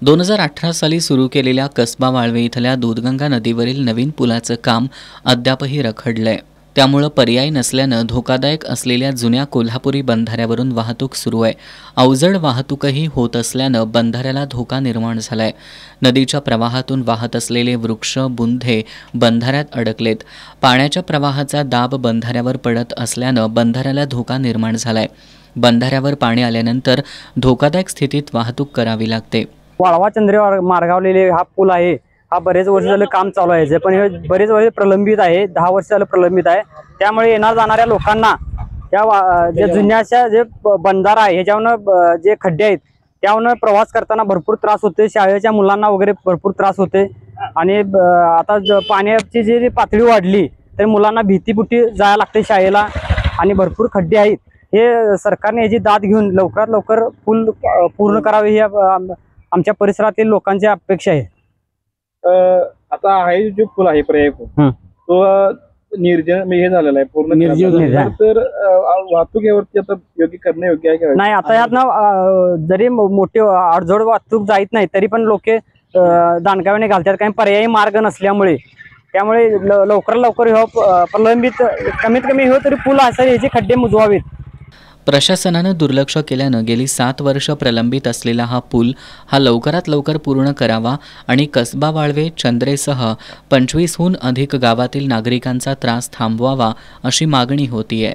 2018 साली सुरू केलेल्या कसबा वाळवे इथल्या दूधगंगा नदीवरील नवीन पुलाचं काम अद्यापही रखडलंय। त्यामुळे पर्याय नसल्यानं धोकादायक असलेल्या जुन्या कोल्हापुरी बंधाऱ्यावरून वाहतूक सुरू आहे। अवजड वाहतूकही होत असल्यानं बंधाऱ्याला धोका निर्माण झालाय। नदीच्या प्रवाहातून वाहत असलेले वृक्ष बुंधे बंधाऱ्यात अडकलेत। पाण्याच्या प्रवाहाचा दाब बंधाऱ्यावर पडत असल्यानं बंधाऱ्याला धोका निर्माण झालाय। बंधाऱ्यावर पाणी आल्यानंतर धोकादायक स्थितीत वाहतूक करावी लागते। वाळवा चंद्र मार्गावलेले हा पूल आहे, हा बरेच वर्ष झाले काम चालू आहे, पण हे बरेच वर्ष प्रलंबित आहे, 10 वर्ष झाले प्रलंबित आहे। त्यामुळे येणार जाणाऱ्या लोकांना त्या जे जुन्याशा जे बंधारा आहे ह्याच्यावरून जे खड्डे आहेत त्यावरून प्रवास करताना भरपूर त्रास होते। शाळेच्या मुलांना वगैरे भरपूर त्रास होते आणि आता पाण्याची जी पातळी वाढली तर मुलांना भीतीपुटी जायला लागते शाळेला आणि भरपूर खड्डे आहेत। हे सरकारने याची दाद घेऊन लवकरात लवकर पूल पूर्ण करावे ही आमच्या परिसरातील लोकांची अपेक्षा आहे। आता आहे जो पूल आहे पर्याय पूल तो निर्जन हे झालेला आहे, पूर्ण निर्जीव तर वाहतूक यावरती आता योग्य करणे योग्य आहे का? नाही, आता यातनं जरी मोठी अडझड वाहतूक जात नाही तरी पण लोक दांडगावणे घालतात, काही पर्यायी मार्ग नसल्यामुळे। त्यामुळे लवकर लवकर प्रलंबित कमीत कमी तरी पूल असा याचे खड्डे मुजवावेत। प्रशासनानं दुर्लक्ष केल्यानं गेली 7 वर्ष प्रलंबित असलेला हा पूल लवकरात लवकर पूर्ण करावा आणि कसबा वाळवे चंद्रेसह 25हून अधिक गावातील नागरिकांचा त्रास थांबवावा अशी मागणी होतीये।